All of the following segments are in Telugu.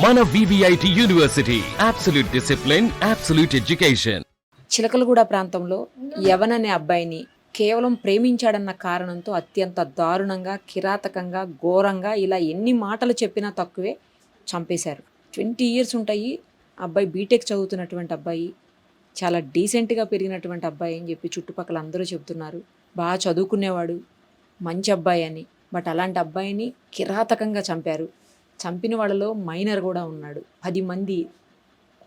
మన VVIT university, absolute discipline, absolute education. Chilkalguda ప్రాంతంలో యవన్ అనే అబ్బాయిని కేవలం ప్రేమించాడన్న కారణంతో అత్యంత దారుణంగా, కిరాతకంగా, ఘోరంగా ఇలా ఎన్ని మాటలు చెప్పినా తక్కువే చంపేశారు. 20 years ఉంటాయి. అబ్బాయి బీటెక్ చదువుతున్నటువంటి అబ్బాయి, చాలా డీసెంట్గా పెరిగినటువంటి అబ్బాయి అని చెప్పి చుట్టుపక్కల అందరూ చెబుతున్నారు. బాగా చదువుకునేవాడు, మంచి అబ్బాయి అని. బట్ అలాంటి అబ్బాయిని కిరాతకంగా చంపారు. చంపిన వాళ్ళలో మైనర్ కూడా ఉన్నాడు. 10 మంది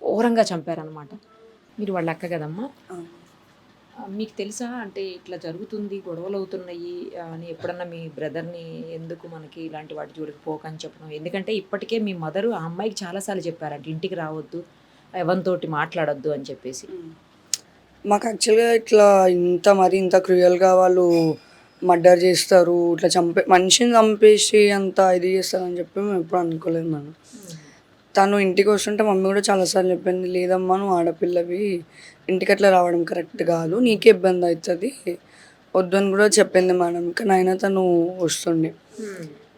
ఘోరంగా చంపారనమాట. మీరు వాళ్ళ అక్క కదమ్మా, మీకు తెలుసా అంటే ఇట్లా జరుగుతుంది, గొడవలు అవుతున్నాయి అని ఎప్పుడన్నా మీ బ్రదర్ని ఎందుకు మనకి ఇలాంటి వాటి జోలికి పోకని చెప్పడం? ఎందుకంటే ఇప్పటికే మీ మదరు ఆ అమ్మాయికి చాలాసార్లు చెప్పారంట, ఇంటికి రావద్దు, ఎవరితోటి మాట్లాడొద్దు అని చెప్పేసి. మాకు యాక్చువల్గా ఇట్లా ఇంత క్రూయల్గా వాళ్ళు మర్డర్ చేస్తారు, ఇట్లా మనిషిని చంపేసి అంత ఇది చేస్తారని చెప్పి మేము ఎప్పుడు అనుకోలేదు మనం. తను ఇంటికి వస్తుంటే మమ్మీ కూడా చాలాసార్లు చెప్పింది, లేదమ్మా నువ్వు ఆడపిల్లవి, ఇంటికి అట్లా రావడం కరెక్ట్ కాదు, నీకే ఇబ్బంది అవుతుంది, వద్దు అని కూడా చెప్పింది మేడం. కానీ అయినా తను వస్తుండే.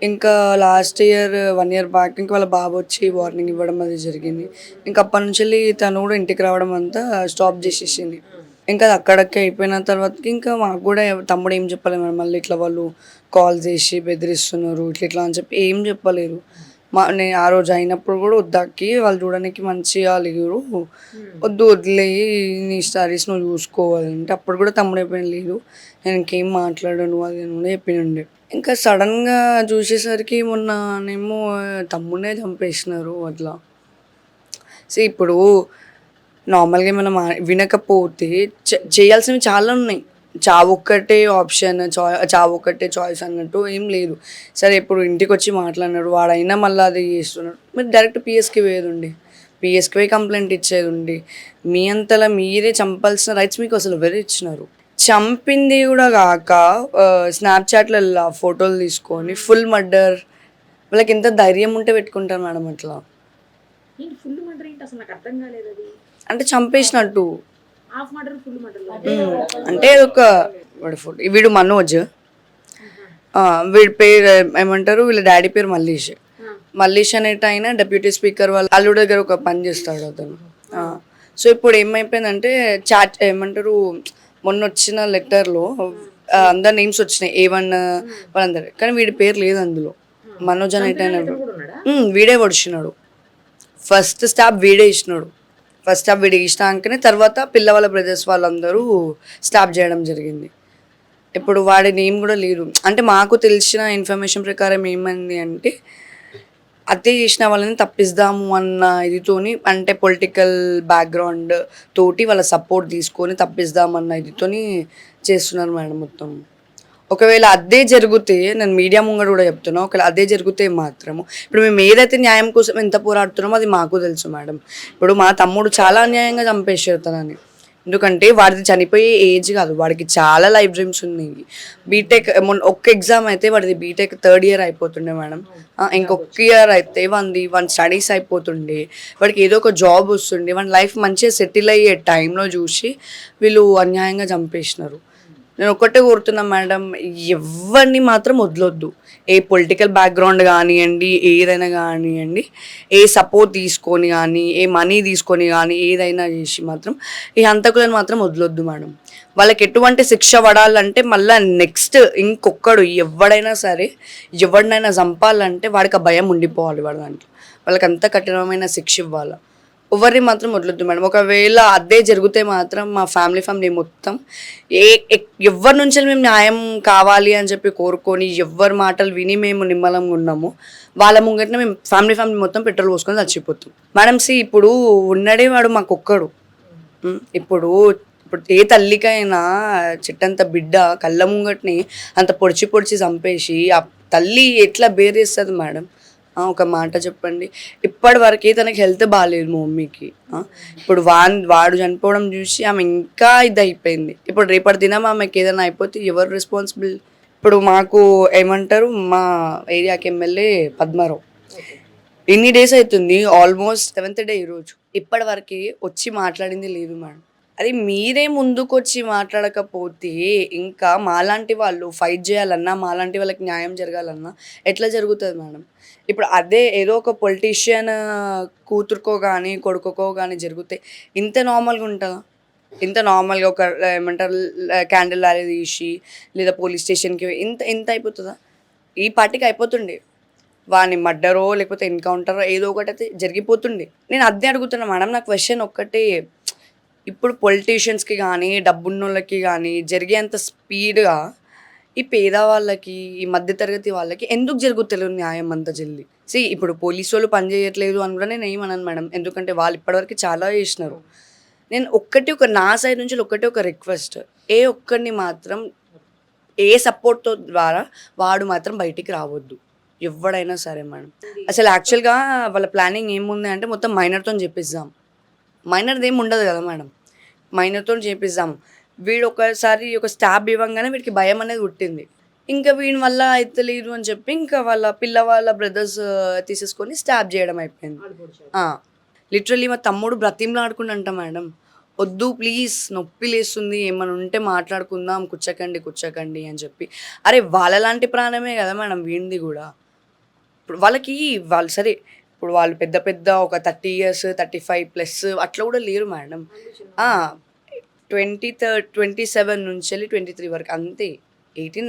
ఇంకా లాస్ట్ ఇయర్ 1 year బ్యాక్ ఇంకా వాళ్ళ బాబు వచ్చి వార్నింగ్ ఇవ్వడం అది జరిగింది. ఇంకా అప్పటి నుంచి తను కూడా ఇంటికి రావడం అంతా స్టాప్ చేసేసింది. ఇంకా అది అక్కడికి అయిపోయిన తర్వాతకి ఇంకా మాకు కూడా తమ్ముడు ఏం చెప్పలేదు మేడం. మళ్ళీ ఇట్లా వాళ్ళు కాల్ చేసి బెదిరిస్తున్నారు ఇట్లా అని చెప్పి ఏం చెప్పలేరు. నేను ఆ రోజు అయినప్పుడు కూడా వద్దాకి వాళ్ళు చూడడానికి మంచిగా లేరు, వద్దు వదిలేయి, నీ స్టడీస్ నువ్వు చూసుకోవాలంటే అప్పుడు కూడా తమ్ముడు అయిపోయిన లేదు, నేను ఇంకేం మాట్లాడను అది నువ్వు చెప్పినండే. ఇంకా సడన్గా చూసేసరికి మొన్ననేమో తమ్ముడే చంపేసినారు అట్లా. సో ఇప్పుడు నార్మల్గా మనం వినకపోతే చేయాల్సినవి చాలా ఉన్నాయి. చావొక్కటే ఆప్షన్, చావొక్కటే చాయిస్ అన్నట్టు ఏం లేదు. సరే ఇప్పుడు ఇంటికి వచ్చి మాట్లాడినాడు, వాడైనా మళ్ళీ అది చేస్తున్నాడు, మీరు డైరెక్ట్ పిఎస్కి పోయేది ఉండి, పిఎస్కి పోయి కంప్లైంట్ ఇచ్చేది ఉండి, మీ అంతలా మీరే చంపాల్సిన రైట్స్ మీకు అసలు ఎవరు ఇచ్చినారు? చంపింది కూడా కాక స్నాప్చాట్లో ఫోటోలు తీసుకొని ఫుల్ మర్డర్. వాళ్ళకి ఎంత ధైర్యం ఉంటే పెట్టుకుంటారు మేడం అట్లా. ఫుల్ మర్డర్ ఏంటి అసలు నాకు అర్థం కాలేదు. అది అంటే చంపేసినట్టు, హాఫ్ మర్డర్, ఫుల్ మర్డర్ అంటే ఒక వాడి ఫోటో. వీడు మనోజ్, వీడి పేరు ఏమంటారు, వీళ్ళ డాడీ పేరు మల్లేష్. మల్లేష్ అనేట ఆయన డిప్యూటీ స్పీకర్ వాళ్ళ అల్లుడి దగ్గర ఒక పని చేస్తాడు అతను. సో ఇప్పుడు ఏమైపోయిందంటే చాట్ ఏమంటారు, మొన్న వచ్చిన లెటర్లో అందరు నేమ్స్ వచ్చినాయి, A1 వాళ్ళందరూ, కానీ వీడి పేరు లేదు అందులో. మనోజ్ అనేట ఆయన వీడే పొడిచినాడు. ఫస్ట్ స్టాప్ వీడే ఇచ్చినాడు. ఫస్ట్ స్టాప్ వీడికి ఇచ్చినాకనే తర్వాత పిల్లవాళ్ళ బ్రదర్స్ వాళ్ళందరూ స్టాప్ చేయడం జరిగింది. ఇప్పుడు వాడి నేమ్ కూడా లేదు. అంటే మాకు తెలిసిన ఇన్ఫర్మేషన్ ప్రకారం ఏమైంది అంటే హత్య చేసిన వాళ్ళని తప్పిద్దాము అన్న ఇదితోని, అంటే పొలిటికల్ బ్యాక్గ్రౌండ్ తోటి వాళ్ళ సపోర్ట్ తీసుకొని తప్పిద్దామన్న ఇదితోని చేస్తున్నారు మేడం మొత్తం. ఒకవేళ అదే జరిగితే, నేను మీడియా ముంగడు కూడా చెప్తున్నా, ఒకవేళ అదే జరిగితే మాత్రము ఇప్పుడు మేము ఏదైతే న్యాయం కోసం ఎంత పోరాడుతున్నామో అది మాకు తెలుసు మేడం. ఇప్పుడు మా తమ్ముడు చాలా అన్యాయంగా చంపేసేతానని, ఎందుకంటే వాడిది చనిపోయే ఏజ్ కాదు, వాడికి చాలా లైఫ్ డ్రీమ్స్ ఉన్నాయి. బీటెక్ ఒక్క ఎగ్జామ్ అయితే వాడిది బీటెక్ 3rd year అయిపోతుండే మేడం. ఇంకొక ఇయర్ అయితే వన్ స్టడీస్ అయిపోతుండే, వాడికి ఏదో ఒక జాబ్ వస్తుండే, వాడి లైఫ్ మంచిగా సెటిల్ అయ్యే టైంలో చూసి వీళ్ళు అన్యాయంగా చంపేసినారు. నేను ఒక్కటే కోరుతున్నాను మేడం, ఎవరిని మాత్రం వదలొద్దు. ఏ పొలిటికల్ బ్యాక్గ్రౌండ్ కానివ్వండి, ఏదైనా కానివ్వండి, ఏ సపోర్ట్ తీసుకొని కానీ, ఏ మనీ తీసుకొని కానీ, ఏదైనా చేసి మాత్రం ఈ హంతకులను మాత్రం వదలొద్దు మేడం. వాళ్ళకి ఎటువంటి శిక్ష పడాలంటే మళ్ళీ నెక్స్ట్ ఇంకొకడు ఎవడైనా సరే ఎవరినైనా చంపాలంటే వాడికి ఆ భయం ఉండిపోవాలి. వాడు దాంట్లో వాళ్ళకి అంత కఠినమైన శిక్ష ఇవ్వాలి. ఎవరిని మాత్రం వదలొద్దు మేడం. ఒకవేళ అదే జరిగితే మాత్రం మా ఫ్యామిలీ మొత్తం ఎవరి నుంచి మేము న్యాయం కావాలి అని చెప్పి కోరుకొని ఎవరి మాటలు విని మేము నిమ్మలంగా ఉన్నాము, వాళ్ళ ముంగటనే మేము ఫ్యామిలీ మొత్తం పెట్రోల్ పోసుకొని చచ్చిపోతాం మేడం. ఇప్పుడు ఉన్నడే వాడు మాకొక్కడు. ఇప్పుడు ఏ తల్లికైనా చెట్టంత బిడ్డ కళ్ళ ముంగట్ని అంత పొడిచి చంపేసి ఆ తల్లి ఎట్లా బేరేస్తుంది మేడం? ఒక మాట చెప్పండి. ఇప్పటి వరకే తనకి హెల్త్ బాగాలేదు మా మమ్మీకి. ఇప్పుడు వాడు చనిపోవడం చూసి ఆమె ఇంకా ఇది అయిపోయింది. ఇప్పుడు రేపటి దినం ఆమెకి ఏదైనా అయిపోతే ఎవరు రెస్పాన్సిబుల్? ఇప్పుడు మాకు ఏమంటారు, మా ఏరియాకి ఎమ్మెల్యే పద్మారావు ఎన్ని డేస్ అవుతుంది, ఆల్మోస్ట్ 7th day ఈరోజు, ఇప్పటి వరకే వచ్చి మాట్లాడింది లేదు మేడం. అది మీరే ముందుకొచ్చి మాట్లాడకపోతే ఇంకా మాలాంటి వాళ్ళు ఫైట్ చేయాలన్నా, మాలాంటి వాళ్ళకి న్యాయం జరగాలన్నా ఎట్లా జరుగుతుంది మేడం? ఇప్పుడు అదే ఏదో ఒక పొలిటీషియన్ కూతురుకో కానీ కొడుకుకో కానీ జరిగితే ఇంత నార్మల్గా ఉంటుందా? ఇంత నార్మల్గా ఒక ఏమంటారు క్యాండిల్ ర్యాలీ తీసి లేదా పోలీస్ స్టేషన్కి ఇంత ఇంత అయిపోతుందా? ఈ పార్టీకి అయిపోతుండే, వాని మర్డరో లేకపోతే ఎన్కౌంటరో ఏదో ఒకటి అయితే జరిగిపోతుండే. నేను అదే అడుగుతున్నా మేడం, నా క్వశ్చన్ ఒక్కటే, ఇప్పుడు పొలిటీషియన్స్కి కానీ డబ్బున్నోళ్ళకి కానీ జరిగేంత స్పీడ్గా ఈ పేదవాళ్ళకి ఈ మధ్యతరగతి వాళ్ళకి ఎందుకు జరుగుతలేదు న్యాయం అంత జల్ది? ఇప్పుడు పోలీసు వాళ్ళు పని చేయట్లేదు అని కూడా నేను ఏమన్నాను మేడం, ఎందుకంటే వాళ్ళు ఇప్పటివరకు చాలా చేసినారు. నేను నా సైడ్ నుంచి ఒక రిక్వెస్ట్, ఏ ఒక్కరిని మాత్రం ఏ సపోర్ట్తో ద్వారా వాడు మాత్రం బయటికి రావద్దు, ఎవడైనా సరే మేడం. అసలు యాక్చువల్గా వాళ్ళ ప్లానింగ్ ఏముంది అంటే మొత్తం మైనర్తో చెప్పిద్దాం. మైనర్ది ఏమి ఉండదు కదా మేడం, మైనర్తో చేపిద్దాం. వీడు ఒకసారి ఒక స్టాబ్ ఇవ్వగానే వీడికి భయం అనేది పుట్టింది. ఇంకా వీడి వల్ల అయితే లేదు అని చెప్పి ఇంకా వాళ్ళ బ్రదర్స్ తీసేసుకొని స్టాబ్ చేయడం అయిపోయింది. లిటరలీ మా తమ్ముడు బ్రతిమలాడుకుంటా మేడం, వద్దు ప్లీజ్ నొప్పి లేస్తుంది, ఏమైనా ఉంటే మాట్లాడుకుందాం, కూర్చోకండి అని చెప్పి. అరే వాళ్ళలాంటి ప్రాణమే కదా మేడం వీడిది కూడా. ఇప్పుడు వాళ్ళు సరే, ఇప్పుడు వాళ్ళు పెద్ద ఒక 30 years 35+ అట్లా కూడా లేరు మేడం. 27 నుంచి వెళ్ళి 23 వరకు అంతే. 18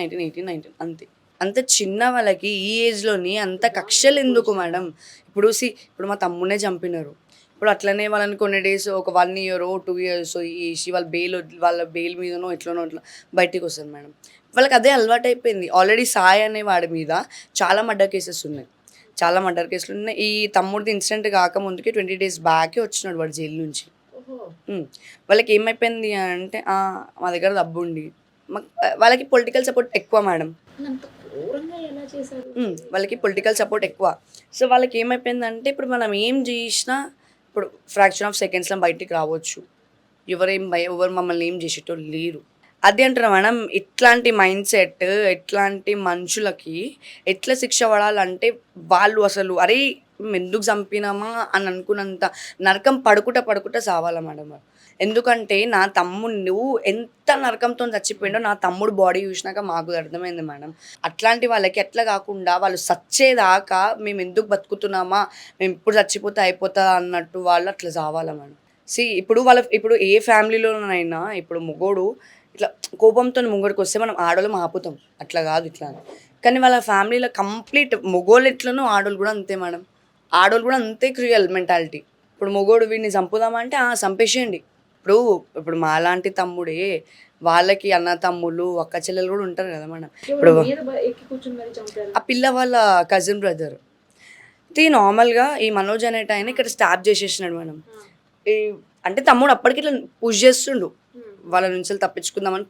19 అంతే. అంత చిన్న వాళ్ళకి ఈ ఏజ్లోని అంత కక్షలు ఎందుకు మేడం? ఇప్పుడు మా తమ్మునే చంపినారు. ఇప్పుడు అట్లనే వాళ్ళని కొన్ని డేస్ ఒక 1 year 2 years వేసి వాళ్ళ బెయిల్ మీదనో ఎట్లనో అట్లా బయటికి వస్తుంది మేడం. వాళ్ళకి అదే అలవాటు అయిపోయింది. ఆల్రెడీ సాయి అనే వాడి మీద చాలా మర్డర్ కేసులు ఉన్నాయి. ఈ తమ్ముడిది ఇన్సిడెంట్ కాకముందుకి 20 days బ్యాకే వచ్చినాడు వాడు జైలు నుంచి. వాళ్ళకి ఏమైపోయింది అంటే మా దగ్గర డబ్బు ఉండి, వాళ్ళకి పొలిటికల్ సపోర్ట్ ఎక్కువ మేడం. వాళ్ళకి పొలిటికల్ సపోర్ట్ ఎక్కువ. సో వాళ్ళకి ఏమైపోయిందంటే ఇప్పుడు మనం ఏం చేసినా ఇప్పుడు ఫ్రాక్షన్ ఆఫ్ సెకండ్స్లో బయటికి రావచ్చు. ఎవరు మమ్మల్ని ఏం చేసేటోళ్ళు లేరు. అదే అంటారా మేడం, ఇట్లాంటి మైండ్ సెట్ ఇట్లాంటి మనుషులకి ఎట్లా శిక్ష పడాలంటే వాళ్ళు అసలు అరే మేము ఎందుకు చంపినామా అని అనుకున్నంత నరకం పడుకుంటా సావాలా మేడం. ఎందుకంటే నా తమ్ముడు ఎంత నరకంతో చచ్చిపోయిండో నా తమ్ముడు బాడీ చూసినాక మాకు అర్థమైంది మేడం. అట్లాంటి వాళ్ళకి ఎట్లా కాకుండా వాళ్ళు చచ్చేదాకా మేము ఎందుకు బతుకుతున్నామా, మేము ఇప్పుడు చచ్చిపోతే అయిపోతా అన్నట్టు వాళ్ళు అట్లా చావాలా మేడం. ఇప్పుడు ఏ ఫ్యామిలీలోనైనా ఇప్పుడు మొగోడు ఇట్లా కోపంతో ముంగడికి వస్తే మనం ఆడోళ్ళం ఆపుతాం, అట్లా కాదు ఇట్లా. కానీ వాళ్ళ ఫ్యామిలీలో కంప్లీట్ మొగోళ్ళు ఎట్లనో ఆడోళ్ళు కూడా అంతే మేడం. ఆడోళ్ళు కూడా అంతే క్రూయల్ మెంటాలిటీ. ఇప్పుడు మొగోడు వీడిని చంపుదామంటే చంపేసేయండి. ఇప్పుడు మాలాంటి తమ్ముడే వాళ్ళకి అన్న తమ్ముళ్ళు అక్క చెల్లెలు కూడా ఉంటారు కదా మేడం. ఇప్పుడు ఆ పిల్ల వాళ్ళ కజిన్ బ్రదర్ నార్మల్గా ఈ మనోజ్ అనేట ఆయన ఇక్కడ స్టాప్ చేసేసినాడు మేడం. అంటే తమ్ముడు అప్పటికి ఇట్లా పుష్ చేస్తుండు, వాళ్ళ నుంచి తప్పించుకుందామని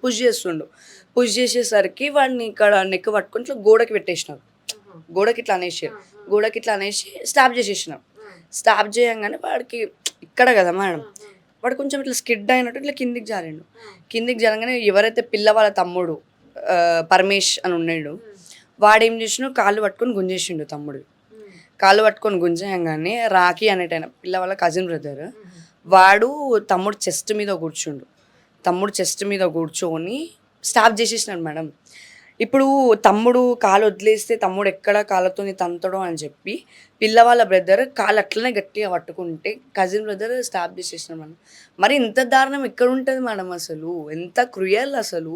పుష్ చేసేసరికి వాడిని ఇక్కడ నెక్ పట్టుకొని ఇట్లా గోడకి పెట్టేసినారు. గోడకి ఇట్లా అనేసి స్టాప్ చేసేసినారు. స్టాప్ చేయగానే వాడికి ఇక్కడ కదా మేడం, వాడు కొంచెం ఇట్లా స్కిడ్ అయినట్టు ఇట్లా కిందికి జారగానే ఎవరైతే పిల్ల వాళ్ళ తమ్ముడు పరమేష్ అని ఉన్నాడు, వాడేం చేసినాడు కాళ్ళు పట్టుకొని గుంజేసిండు. తమ్ముడు కాళ్ళు పట్టుకొని గుంజేయంగానే రాఖీ అనేటైన పిల్ల వాళ్ళ కజిన్ బ్రదర్ వాడు తమ్ముడు చెస్ట్ మీద కూర్చొని స్టాప్ చేసేసినాడు మేడం. ఇప్పుడు తమ్ముడు కాలు వదిలేస్తే తమ్ముడు ఎక్కడ కాళ్ళతో తంతడం అని చెప్పి పిల్లవాళ్ళ బ్రదర్ కాలు అట్లనే గట్టిగా పట్టుకుంటే కజిన్ బ్రదర్ స్టాప్ చేసేసినాడు మేడం. మరి ఇంత దారుణం ఎక్కడ ఉంటుంది మేడం? అసలు ఎంత క్రూయల్ అసలు.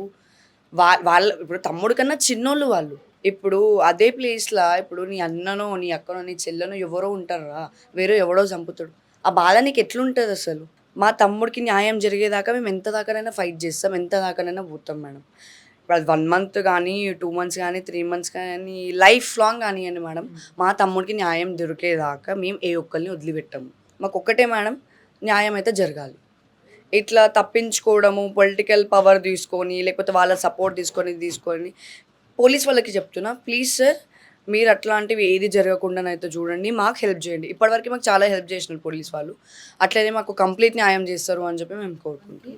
వాళ్ళ ఇప్పుడు తమ్ముడు కన్నా చిన్నోళ్ళు వాళ్ళు. ఇప్పుడు అదే ప్లేస్లో ఇప్పుడు నీ అన్ననో నీ అక్కనో నీ చెల్లెనో ఎవరో ఉంటారా, వేరే ఎవడో చంపుతాడు. ఆ బాధ నీకు ఎట్లుంటుంది అసలు? మా తమ్ముడికి న్యాయం జరిగేదాకా మేము ఎంత దాకానైనా ఫైట్ చేస్తాం, ఎంత దాకానైనా పోతాం మేడం. ఇప్పుడు అది 1 month కానీ 2 months కానీ 3 months కానీ లైఫ్ లాంగ్ కానివ్వండి మేడం, మా తమ్ముడికి న్యాయం దొరికేదాకా మేము ఏ ఒక్కరిని వదిలిపెట్టాము. మాకు ఒక్కటే మేడం, న్యాయం అయితే జరగాలి. ఇట్లా తప్పించుకోవడము, పొలిటికల్ పవర్ తీసుకొని లేకపోతే వాళ్ళ సపోర్ట్ తీసుకొని పోలీస్ వాళ్ళకి చెప్తున్నా, ప్లీజ్ సార్ మీరు అట్లాంటివి ఏది జరగకుండానైతే చూడండి, మాకు హెల్ప్ చేయండి. ఇప్పటివరకు మాకు చాలా హెల్ప్ చేసినారు పోలీస్ వాళ్ళు, అట్లనే మాకు కంప్లీట్ న్యాయం చేస్తారు అని చెప్పి మేము కోరుకుంటున్నాం.